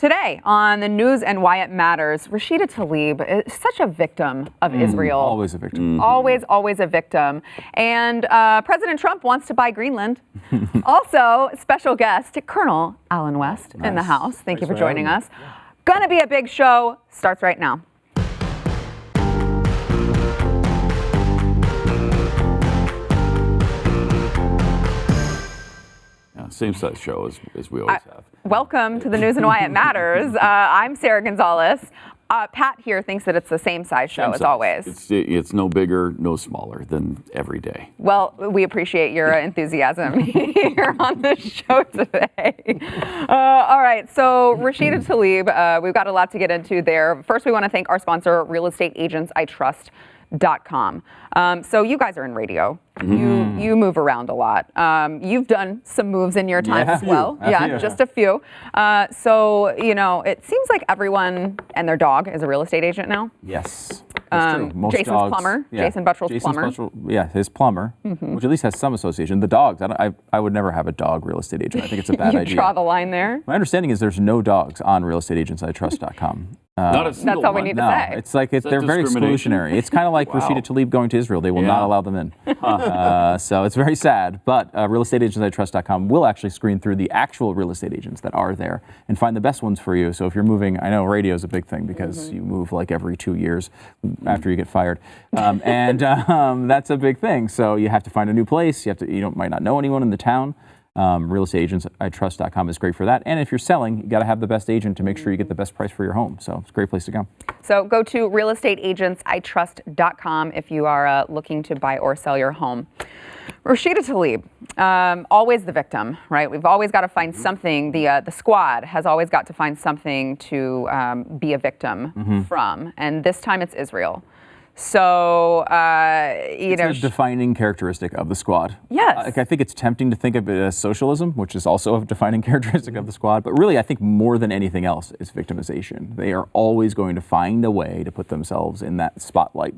Today on the news and why it matters, Rashida Tlaib is such a victim of Israel. Always a victim. Always a victim. And President Trump wants to buy Greenland. Also, special guest, Colonel Alan West in the house. Thank you for joining us. Gonna be a big show. Starts right now. Same size show as we always have. Welcome to the news and why it matters. I'm Sarah Gonzalez. Pat here thinks that it's the same size show as always. It's no bigger, no smaller than every day. Well, we appreciate your enthusiasm here on the show today. All right, so Rashida Tlaib, we've got a lot to get into there. First, we want to thank our sponsor, realestateagentsitrust.com. So you guys are in radio. You move around a lot. You've done some moves in your time as well. Just a few. So, you know, it seems like everyone and their dog is a real estate agent now. Yes. That's true. Most Jason's dogs, plumber. Jason Buttrell's plumber. His plumber, which at least has some association. The dogs, I would never have a dog real estate agent. I think it's a bad idea. You draw the line there? My understanding is there's no dogs on realestateagentsitrust.com. Not a single That's all we one. need to say. It's like they're very exclusionary. It's kind of like Rashida Tlaib going to Israel. They will not allow them in. So it's very sad. But realestateagentsitrust.com will actually screen through the actual real estate agents that are there and find the best ones for you. So if you're moving, I know radio is a big thing because you move like every 2 years after you get fired. That's a big thing. So you have to find a new place. You might not know anyone in the town. Realestateagentsitrust.com is great for that. And if you're selling, you got to have the best agent to make sure you get the best price for your home. So it's a great place to go. So go to realestateagentsitrust.com if you are looking to buy or sell your home. Rashida Tlaib, always the victim, right? We've always got to find something. The squad has always got to find something to be a victim from. And this time it's Israel. So, it's a defining characteristic of the squad. Yes. I think it's tempting to think of it as socialism, which is also a defining characteristic of the squad. But really, I think more than anything else, it's victimization. They are always going to find a way to put themselves in that spotlight.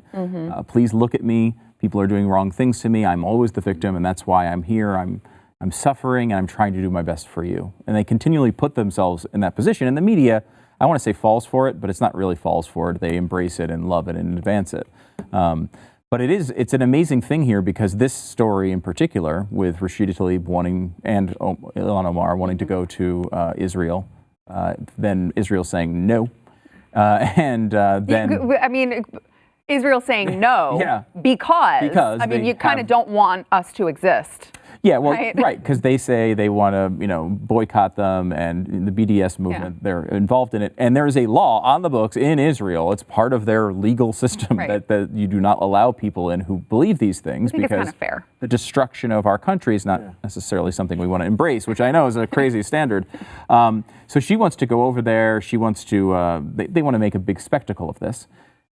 Please look at me. People are doing wrong things to me. I'm always the victim, and that's why I'm here. I'm suffering, and I'm trying to do my best for you. And they continually put themselves in that position. And the media, I want to say falls for it, but it's not really falls for it. They embrace it and love it and advance it. But it's an amazing thing here because this story in particular with Rashida Tlaib and Ilhan Omar wanting to go to Israel, then Israel saying no. Israel saying no because you kind of don't want us to exist. Yeah, well, right, because they say they want to, boycott them, and the BDS movement, they're involved in it. And there is a law on the books in Israel. It's part of their legal system that you do not allow people in who believe these things because it's kind of fair. The destruction of our country is not necessarily something we want to embrace, which I know is a crazy standard. So she wants to go over there. She wants to, they want to make a big spectacle of this.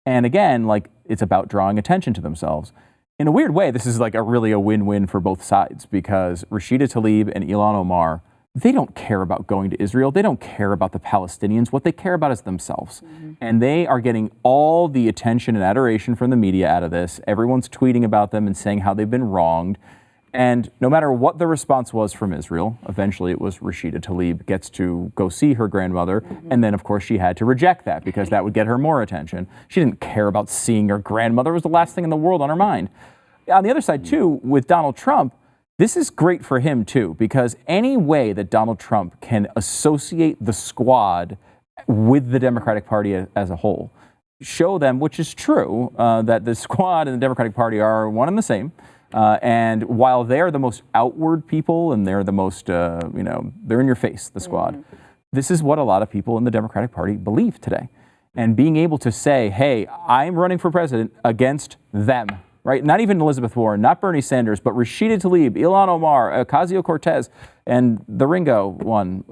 And again, it's about drawing attention to themselves. In a weird way, this is really a win-win for both sides because Rashida Tlaib and Ilhan Omar, they don't care about going to Israel. They don't care about the Palestinians. What they care about is themselves. And they are getting all the attention and adoration from the media out of this. Everyone's tweeting about them and saying how they've been wronged. And no matter what the response was from Israel, eventually it was Rashida Tlaib gets to go see her grandmother. And then, of course, she had to reject that because that would get her more attention. She didn't care about seeing her grandmother. It was the last thing in the world on her mind. On the other side, too, with Donald Trump, this is great for him, too, because any way that Donald Trump can associate the squad with the Democratic Party as a whole, show them, which is true, that the squad and the Democratic Party are one and the same. And while they're the most outward people and they're the most, they're in your face, the squad, this is what a lot of people in the Democratic Party believe today. And being able to say, hey, I'm running for president against them, right? Not even Elizabeth Warren, not Bernie Sanders, but Rashida Tlaib, Ilhan Omar, Ocasio-Cortez, and the Ringo one,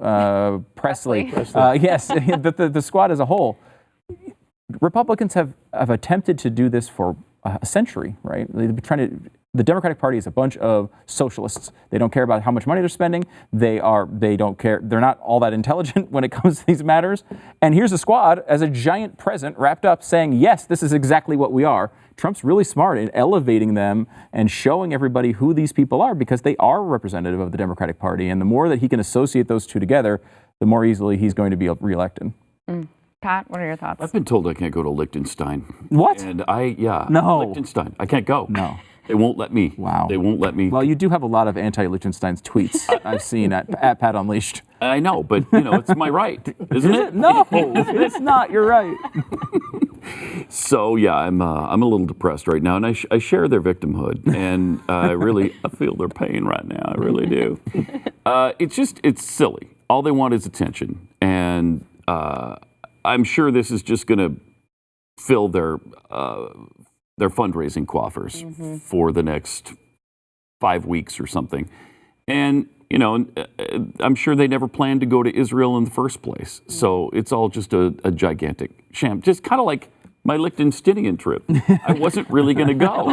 Presley. Yes, the squad as a whole. Republicans have attempted to do this for a century, right? They've been trying to. The Democratic Party is a bunch of socialists. They don't care about how much money they're spending. They don't care. They're not all that intelligent when it comes to these matters. And here's a squad as a giant present wrapped up saying, yes, this is exactly what we are. Trump's really smart in elevating them and showing everybody who these people are because they are representative of the Democratic Party. And the more that he can associate those two together, the more easily he's going to be reelected. Pat, what are your thoughts? I've been told I can't go to Liechtenstein. What? And No. Liechtenstein. I can't go. No. They won't let me. Wow. They won't let me. Well, you do have a lot of anti-Liechtenstein's tweets I've seen at Pat Unleashed. I know, but it's my right, isn't it? No, it's not. You're right. So yeah, I'm a little depressed right now, and I share their victimhood, and I feel their pain right now. I really do. It's silly. All they want is attention, and I'm sure this is just going to fill their fundraising coffers for the next 5 weeks or something, and I'm sure they never planned to go to Israel in the first place. So it's all just a gigantic sham, just kind of like my Liechtensteinian trip. I wasn't really going to go.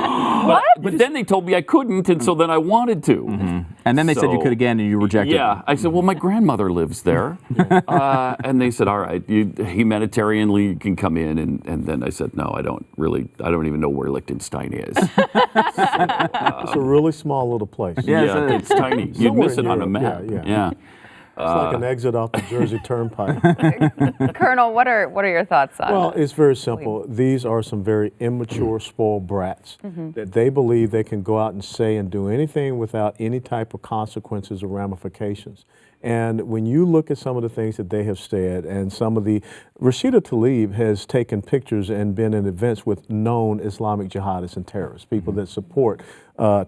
But then they told me I couldn't, and so then I wanted to. And then they said you could again, and you rejected it. Yeah, I said, well, my grandmother lives there. And they said, all right, humanitarianly you can come in. And then I said, no, I don't even know where Liechtenstein is. It's a really small little place. Yeah, it's tiny. You'd miss it on a map. Yeah. It's like an exit off the Jersey Turnpike. Colonel, what are your thoughts on Well, it's very simple. These are some very immature, spoiled brats that they believe they can go out and say and do anything without any type of consequences or ramifications. And when you look at some of the things that they have said, and some of Rashida Tlaib has taken pictures and been in events with known Islamic jihadists and terrorists, people that support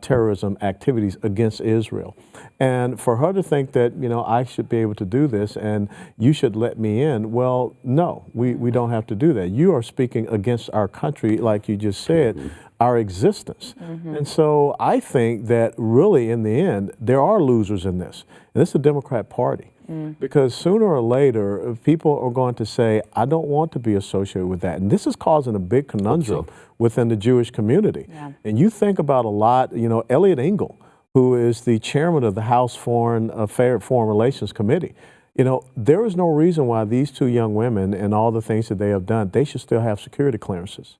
terrorism activities against Israel. And for her to think that, I should be able to do this and you should let me in, well, no, we don't have to do that. You are speaking against our country, like you just said, our existence. And so I think that really in the end, there are losers in this. And this is the Democrat Party. Because sooner or later, people are going to say, I don't want to be associated with that. And this is causing a big conundrum within the Jewish community. Yeah. And you think about a lot, Elliot Engel, who is the chairman of the House Foreign Relations Committee. There is no reason why these two young women and all the things that they have done, they should still have security clearances.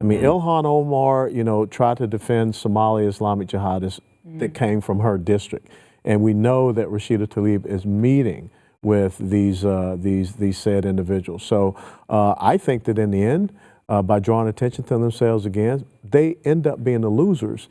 I mean, Ilhan Omar, tried to defend Somali Islamic jihadists that came from her district. And we know that Rashida Tlaib is meeting with these said individuals. So I think that in the end, by drawing attention to themselves again, they end up being the losers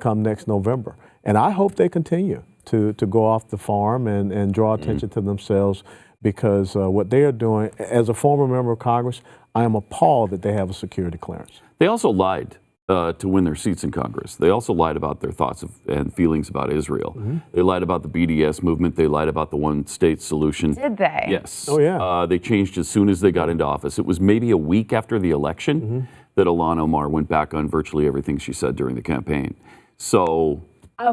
come next November. And I hope they continue to go off the farm and draw attention to themselves, because what they are doing, as a former member of Congress, I am appalled that they have a security clearance. They also lied to win their seats in Congress. They also lied about their thoughts and feelings about Israel. They lied about the BDS movement. They lied about the one-state solution. Did they? Yes. Oh, yeah. They changed as soon as they got into office. It was maybe a week after the election that Ilhan Omar went back on virtually everything she said during the campaign. So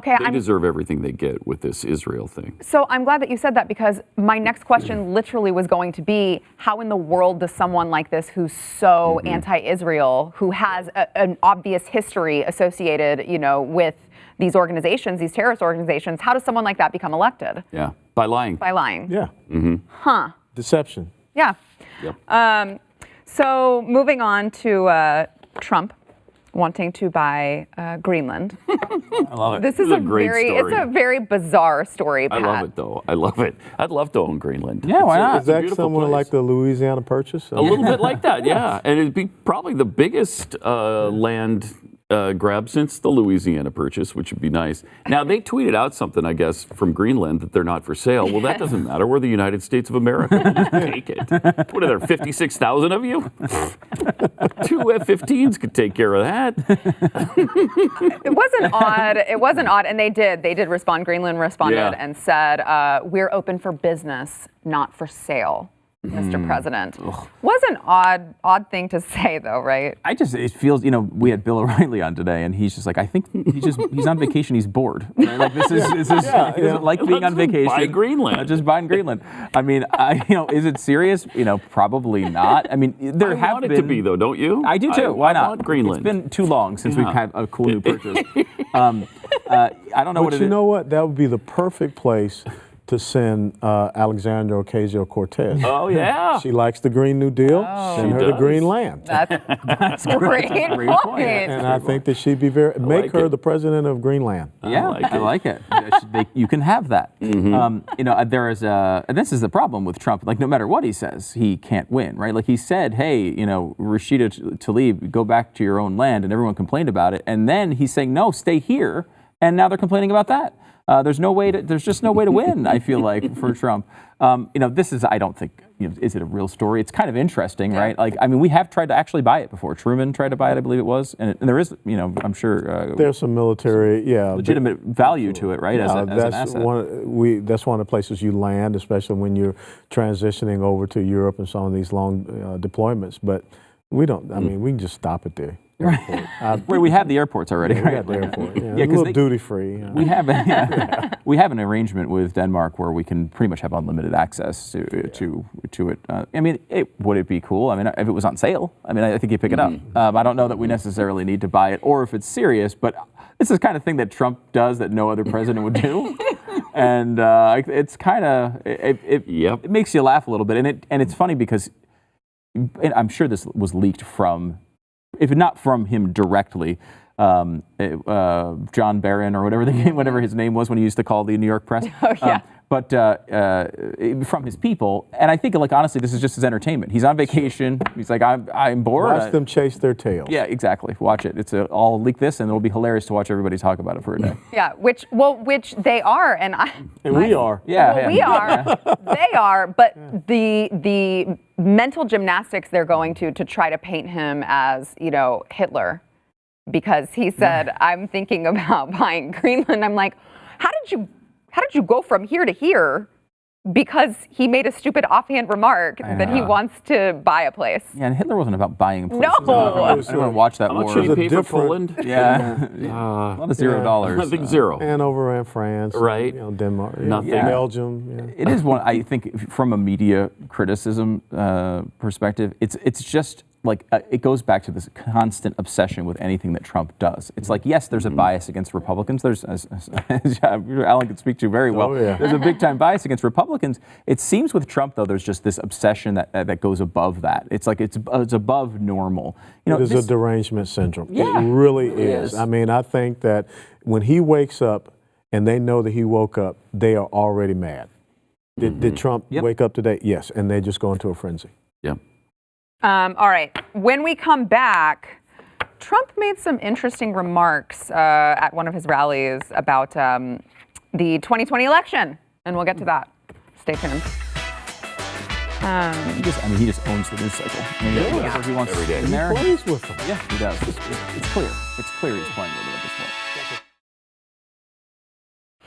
they deserve everything they get with this Israel thing. So I'm glad that you said that, because my next question literally was going to be, how in the world does someone like this, who's so anti-Israel, who has an obvious history associated, with these organizations, these terrorist organizations, how does someone like that become elected? Yeah, by lying. By lying. Yeah. Deception. Yeah. Yep. So moving on to Trump wanting to buy Greenland. I love it. This is a great story. It's a very bizarre story, Pat. I love it, though. I love it. I'd love to own Greenland. Yeah, why not? Is that somewhere like the Louisiana Purchase? A little bit like that, yeah. And it'd be probably the biggest land grab since the Louisiana Purchase, which would be nice. Now, they tweeted out something, I guess, from Greenland that they're not for sale. Well, that doesn't matter. We're the United States of America. We'll just take it. What are there, 56,000 of you? 2 F-15s could take care of that. It wasn't odd. And they did respond. Greenland responded and said, we're open for business, not for sale, Mr. President. Was an odd thing to say, though, right? It feels, we had Bill O'Reilly on today, and he's just like, I think he's on vacation, he's bored. Right? Like, this is he doesn't like being on vacation. Buy Greenland. Just buying Greenland. I mean, is it serious? Probably not. I mean, I want it to be, though, don't you? I do too. Why not? I want Greenland. It's been too long since we've had a cool new purchase. I don't know what it is. But you know what? That would be the perfect place to send Alexandria Ocasio-Cortez. Oh, yeah. She likes the Green New Deal. Send her to does. Greenland. That's a great point. And I think that she'd be make her the president of Greenland. Yeah, I like it. You can have that. There is and this is the problem with Trump. Like, no matter what he says, he can't win, right? Like, he said, hey, Rashida Tlaib, go back to your own land, and everyone complained about it. And then he's saying, no, stay here. And now they're complaining about that. There's just no way to win, I feel like, for Trump. This is, I don't think, is it a real story? It's kind of interesting, right? Like, I mean, we have tried to actually buy it before. Truman tried to buy it, I believe it was. And there is, I'm sure. There's some military, legitimate value to it, right? As an asset. That's one of the places you land, especially when you're transitioning over to Europe and some of these long deployments. But we don't, I mean, we can just stop it there. Right. We have the airports already, We right? got the airport. Yeah, Yeah, a little duty free. We have we have an arrangement with Denmark where we can pretty much have unlimited access to it. I mean, would it be cool? I mean, if it was on sale, I mean, I think you pick it up. I don't know that we necessarily need to buy it, or if it's serious. But this is the kind of thing that Trump does that no other president would do, and it's kind of it makes you laugh a little bit, and it's funny because I'm sure this was leaked from. If not from him directly, John Barron or whatever his name was when he used to call the New York press. Oh, yeah. But from his people, and I think, like, honestly, this is just his entertainment. He's on vacation. He's like, I'm bored. Watch them chase their tails. Yeah, exactly. Watch it. I'll leak this, and it'll be hilarious to watch everybody talk about it for a day. Yeah, which they are, and we are. Yeah, we are. They are, but the mental gymnastics they're going to try to paint him as, Hitler, because he said, I'm thinking about buying Greenland. I'm like, how did you go from here to here? Because he made a stupid offhand remark that he wants to buy a place. Yeah, and Hitler wasn't about buying places. No. I want to watch that How war. much did he pay for Poland? Yeah, a lot of $0. I think zero. Hanover and France. Right. Denmark. Nothing. Belgium. Yeah. It is one, I think, from a media criticism perspective, it's just like it goes back to this constant obsession with anything that Trump does. It's like, yes, there's a bias against Republicans. There's, as Alan can speak to very well, there's a big time bias against Republicans. It seems with Trump, though, there's just this obsession that goes above that. It's like it's above normal. It is a derangement syndrome. Yeah, it really is. I mean, I think that when he wakes up and they know that he woke up, they are already mad. Did Trump wake up today? Yes, and they just go into a frenzy. Yeah. All right. When we come back, Trump made some interesting remarks at one of his rallies about the 2020 election, and we'll get to that. Stay tuned. He just owns the news cycle. Whatever he wants every day. in there. He plays with them. Yeah, he does. It's clear. It's clear he's playing with it at this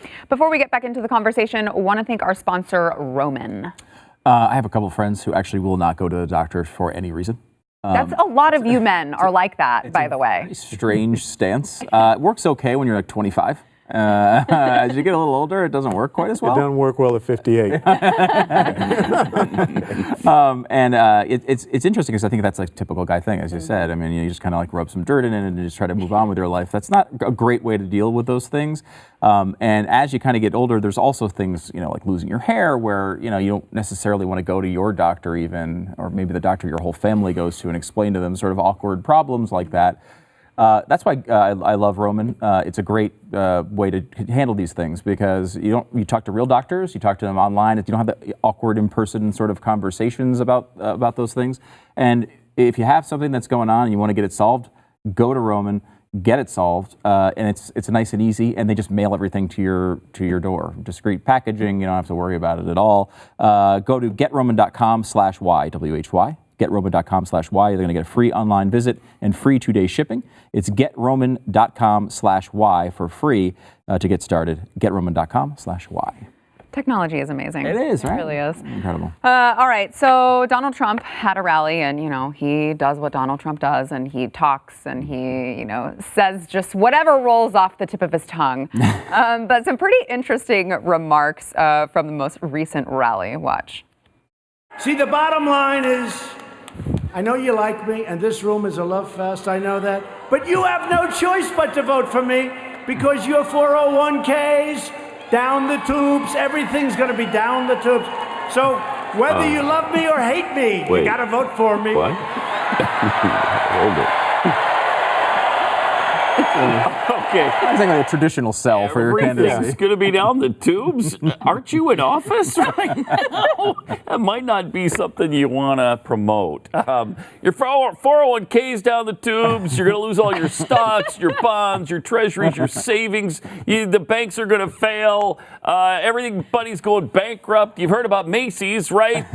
point. Before we get back into the conversation, I want to thank our sponsor, Roman. I have a couple of friends who actually will not go to the doctor for any reason. That's a lot of you men are like that, by the way. Very strange stance. It works okay when you're like 25. As you get a little older, it doesn't work quite as well. It doesn't work well at 58. It's interesting because I think that's like a typical guy thing, as you said. I mean, you just kind of like rub some dirt in it and you just try to move on with your life. That's not a great way to deal with those things. And as you kind of get older, there's also things, like losing your hair where, you don't necessarily want to go to your doctor even, or maybe the doctor your whole family goes to and explain to them sort of awkward problems like that. That's why I love Roman. It's a great way to handle these things because you talk to real doctors, you talk to them online. You don't have the awkward in-person sort of conversations about those things. And if you have something that's going on and you want to get it solved, go to Roman, get it solved, and it's nice and easy. And they just mail everything to your door, discreet packaging. You don't have to worry about it at all. Go to getroman.com/why, WHY. GetRoman.com/why. You're going to get a free online visit and free 2-day shipping. It's GetRoman.com/why for free to get started. GetRoman.com/why. Technology is amazing. It is, right? It really is. Incredible. All right, so Donald Trump had a rally, and he does what Donald Trump does, and he talks, and he says just whatever rolls off the tip of his tongue. But some pretty interesting remarks from the most recent rally. Watch. See, the bottom line is, I know you like me, and this room is a love fest, I know that, but you have no choice but to vote for me because your 401ks down the tubes. Everything's going to be down the tubes. So whether you love me or hate me, you got to vote for me. What? Hold it. Okay. I think like a traditional sell for your Everything's candidacy. going to be down the tubes? Aren't you in office right now? That might not be something you want to promote. Your 401k's down the tubes. You're going to lose all your stocks, your bonds, your treasuries, your savings. The banks are going to fail. Everybody's going bankrupt. You've heard about Macy's, right?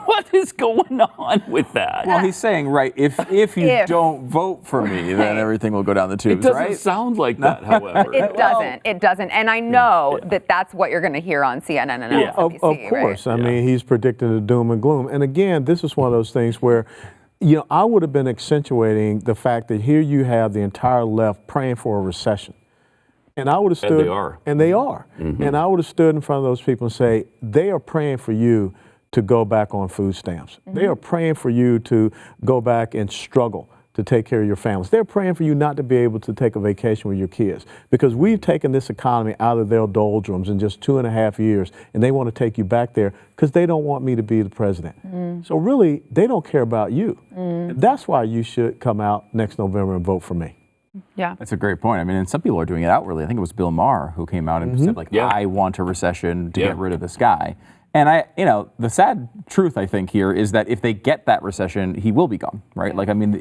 What is going on with that? Well, he's saying, right, if you don't vote for me, then everything will go down the tubes, It doesn't right? sound like that, however. It doesn't. It doesn't. And I know that that's what you're going to hear on CNN and MSNBC, Of course. right? I mean, he's predicting the doom and gloom. And again, this is one of those things where, I would have been accentuating the fact that here you have the entire left praying for a recession. And I would have stood. And they are. And they are. And I would have stood in front of those people and say, they are praying for you to go back on food stamps. They are praying for you to go back and struggle to take care of your families. They're praying for you not to be able to take a vacation with your kids, because we've taken this economy out of their doldrums in just 2.5 years, and they want to take you back there because they don't want me to be the president. So really, they don't care about you. And that's why you should come out next November and vote for me. Yeah. That's a great point. I mean, and some people are doing it outwardly. I think it was Bill Maher who came out and said, like, I want a recession to get rid of this guy. And the sad truth, I think, here is that if they get that recession, he will be gone, right? Like, I mean,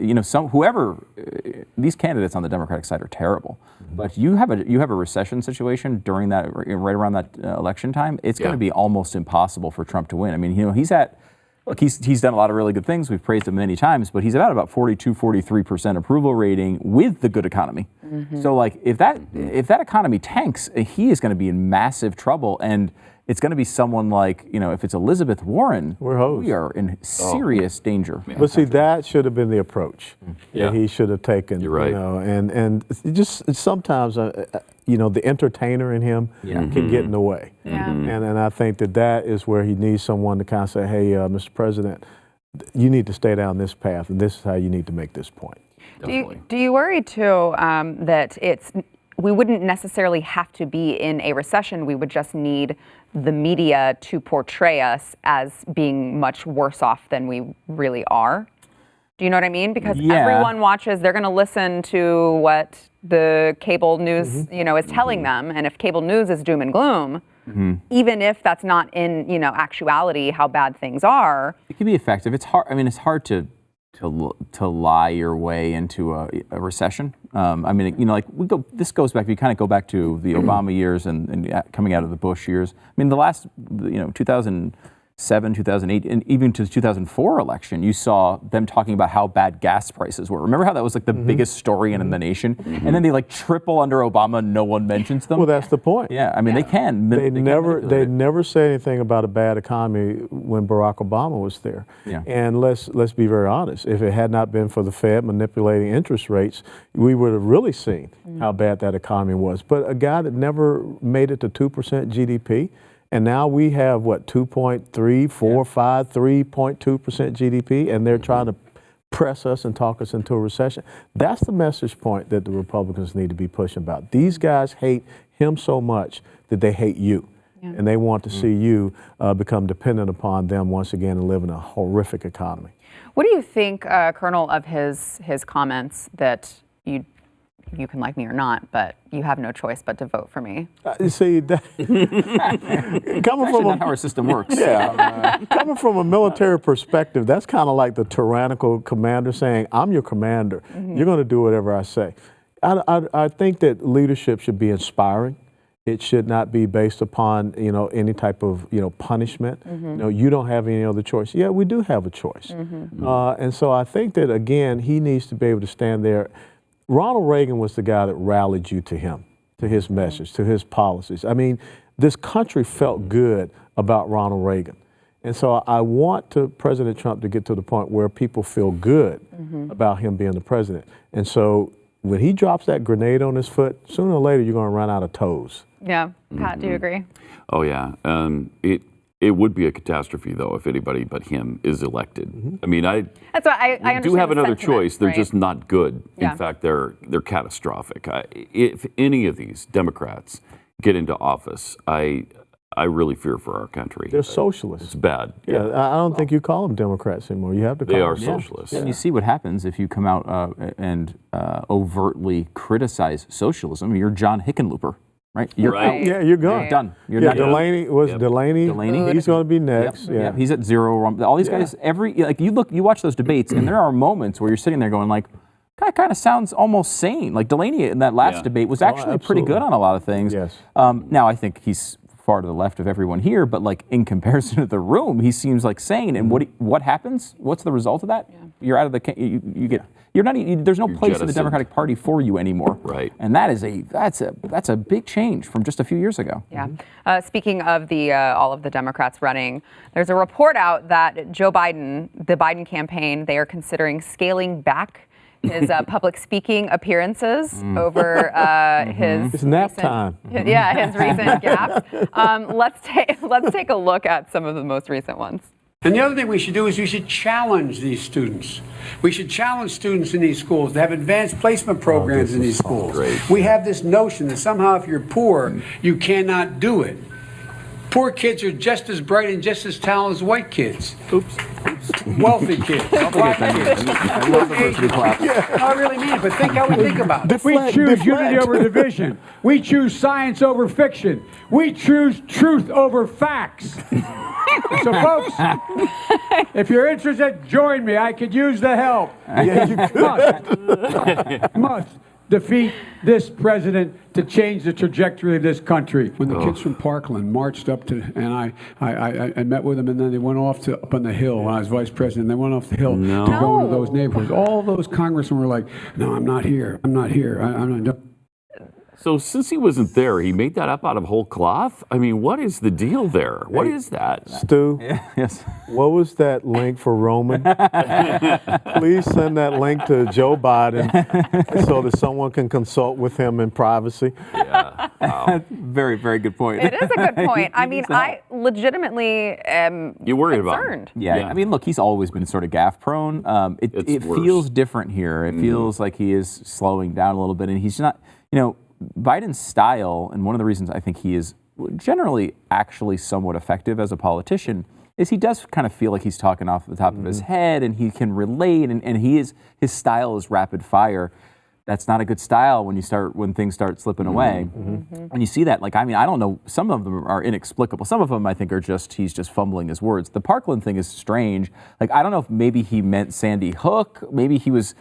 these candidates on the Democratic side are terrible. But you have a recession situation during that, right around that election time. It's going to be almost impossible for Trump to win. I mean, he's done a lot of really good things. We've praised him many times, but he's about 42, 43% approval rating with the good economy. So, like, if that economy tanks, he is going to be in massive trouble. And it's going to be someone like, if it's Elizabeth Warren, we are in serious danger. But see, that should have been the approach that he should have taken. You're right. And just sometimes, the entertainer in him can get in the way. And I think that is where he needs someone to kind of say, hey, Mr. President, you need to stay down this path, and this is how you need to make this point. Do you worry, too, that we wouldn't necessarily have to be in a recession? We would just need the media to portray us as being much worse off than we really are. Do you know what I mean? Because everyone watches, they're going to listen to what the cable news, is telling them. And if cable news is doom and gloom, even if that's not in, actuality how bad things are, it can be effective. It's hard. I mean, it's hard to lie your way into a recession. I mean, this goes back. We kind of go back to the Obama years and coming out of the Bush years. I mean, the last, 2007, 2008, and even to the 2004 election, you saw them talking about how bad gas prices were. Remember how that was like the biggest story in the nation? And then they triple under Obama. No one mentions them. Well, that's the point. Yeah, I mean, they can. They never said anything about a bad economy when Barack Obama was there. Yeah. And let's be very honest. If it had not been for the Fed manipulating interest rates, we would have really seen how bad that economy was. But a guy that never made it to 2% GDP, and now we have, 2.3, 4, 5, 3.2% GDP, and they're trying to press us and talk us into a recession. That's the message point that the Republicans need to be pushing about. These guys hate him so much that they hate you. And they want to see you become dependent upon them once again and live in a horrific economy. what do you think, Colonel, of his comments that you can like me or not, but you have no choice but to vote for me? You see, coming from not how our system works. coming from a military perspective, that's kind of like the tyrannical commander saying, I'm your commander. You're going to do whatever I say. I think that leadership should be inspiring. It should not be based upon, any type of, punishment. You don't have any other choice. Yeah, we do have a choice. And so I think that, again, he needs to be able to stand there. Ronald Reagan was the guy that rallied you to him, to his message, to his policies. I mean, this country felt good about Ronald Reagan. And so I want President Trump to get to the point where people feel good about him being the president. And so when he drops that grenade on his foot, sooner or later you're going to run out of toes. Yeah. Pat, do you agree? Oh, yeah. it would be a catastrophe, though, if anybody but him is elected. I mean, That's why I understand do have the another sentiment, choice. They're right? just not good. Yeah. In fact, they're catastrophic. If any of these Democrats get into office, I really fear for our country. They're socialists. It's bad. Yeah, I don't think you call them Democrats anymore. You have to call They them are socialists. And you see what happens if you come out and overtly criticize socialism. You're John Hickenlooper, right? You're Right. out. Yeah, you're gone. Right. Done. You're Yeah, not Delaney was Delaney. He's going to be next. Yep. Yeah. He's at zero. All these guys, you watch those debates, and there are moments where you're sitting there going like, guy kind of sounds almost sane. Like Delaney in that last debate was actually pretty good on a lot of things. Yes. Now I think he's far to the left of everyone here, but like in comparison to the room, he seems like sane. And what happens? What's the result of that? You're out of the you get. You're not. There's no place in the jettisoned. Democratic Party for you anymore. Right. And that's a big change from just a few years ago. Yeah. Speaking of all of the Democrats running, there's a report out that Joe Biden, the Biden campaign, they are considering scaling back his public speaking appearances over his It's nap recent, time. Yeah, his recent gaps. Let's take a look at some of the most recent ones. And the other thing we should do is we should challenge these students. We should challenge students in these schools to have advanced placement programs in these schools. great. We have this notion that somehow if you're poor, you cannot do it. Poor kids are just as bright and just as talented as white kids. Oops. Wealthy kids. Black kids. I love the virtue clap. No, I really mean it, but think how we think about it. We choose unity over division. We choose science over fiction. We choose truth over facts. So, folks, if you're interested, join me. I could use the help. Yeah, you could. Must defeat this president to change the trajectory of this country. When the kids from Parkland marched up to, and I met with them, and then they went off to up on the hill when I was vice president. They went off the hill to go into those neighborhoods. All those congressmen were like, "No, I'm not here. I'm not here. I'm not." So since he wasn't there, he made that up out of whole cloth? I mean, what is the deal there? What is that? Stu, Yes. what was that link for Roman? Please send that link to Joe Biden so that someone can consult with him in privacy. Yeah. Wow. Very, very good point. It is a good point. I mean, I legitimately am You worried about him? concerned. Yeah, Yeah. I mean, look, he's always been sort of gaffe prone. It worse. feels different here. It feels like he is slowing down a little bit, and he's not, Biden's style, and one of the reasons I think he is generally actually somewhat effective as a politician is he does kind of feel like he's talking off the top of his head, and he can relate, and his style is rapid fire. That's not a good style when things start slipping away. And you see that, I don't know, some of them are inexplicable. Some of them I think are he's just fumbling his words. The Parkland thing is strange. I don't know if maybe he meant Sandy Hook, maybe he was,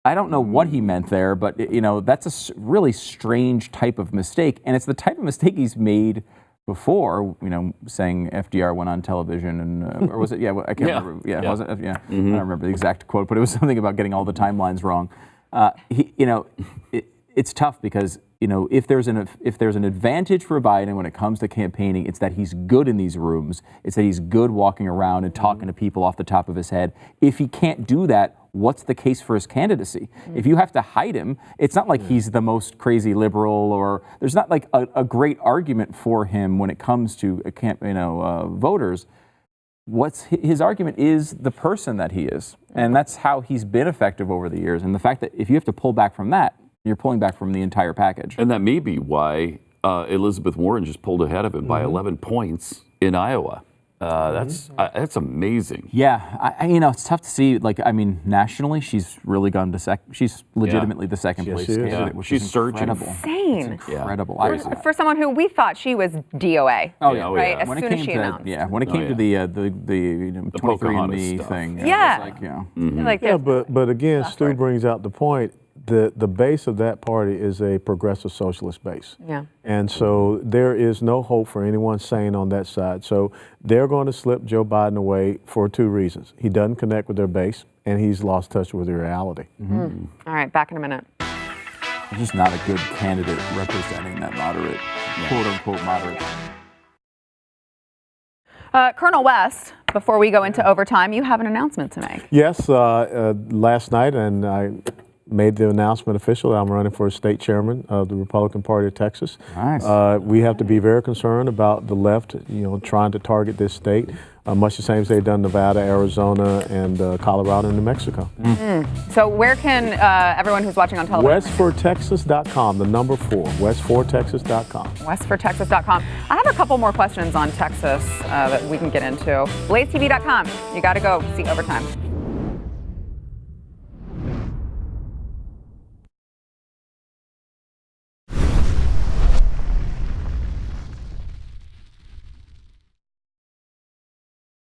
I don't know what he meant there, but that's a really strange type of mistake, and it's the type of mistake he's made before. Saying FDR went on television, and or was it? Yeah, I can't remember. Yeah, was it? Yeah, I don't remember the exact quote, but it was something about getting all the timelines wrong. It's tough because if there's an advantage for Biden when it comes to campaigning, it's that he's good in these rooms. It's that he's good walking around and talking to people off the top of his head. If he can't do that, what's the case for his candidacy? If you have to hide him, it's not like he's the most crazy liberal, or there's not like a great argument for him when it comes to voters. His argument is the person that he is, and that's how he's been effective over the years. And the fact that if you have to pull back from that, you're pulling back from the entire package. And that may be why Elizabeth Warren just pulled ahead of him by 11 points in Iowa. That's amazing. Yeah, it's tough to see. Nationally, she's really gone to she's legitimately the second place she is. candidate, which She's is surging. incredible. Insane. Incredible. Crazy. For someone who we thought she was DOA. Oh yeah, right? As When soon it as came she to announced. when it came to the 23andMe stuff. thing, Yeah. it was Like Yeah, there's- but again, Stu brings out the point. The base of that party is a progressive socialist base. Yeah. And so there is no hope for anyone sane on that side. So they're going to slip Joe Biden away for two reasons. He doesn't connect with their base, and he's lost touch with reality. All right, back in a minute. He's just not a good candidate representing that moderate, quote unquote moderate. Colonel West, before we go into overtime, you have an announcement to make. Yes, last night, and I made the announcement official that I'm running for state chairman of the Republican Party of Texas. Nice. We have to be very concerned about the left, trying to target this state, much the same as they've done Nevada, Arizona, and Colorado and New Mexico. So where can everyone who's watching on television? West4Texas.com, the number 4, West4Texas.com. West4Texas.com. I have a couple more questions on Texas that we can get into. BlazeTV.com. You got to go see Overtime.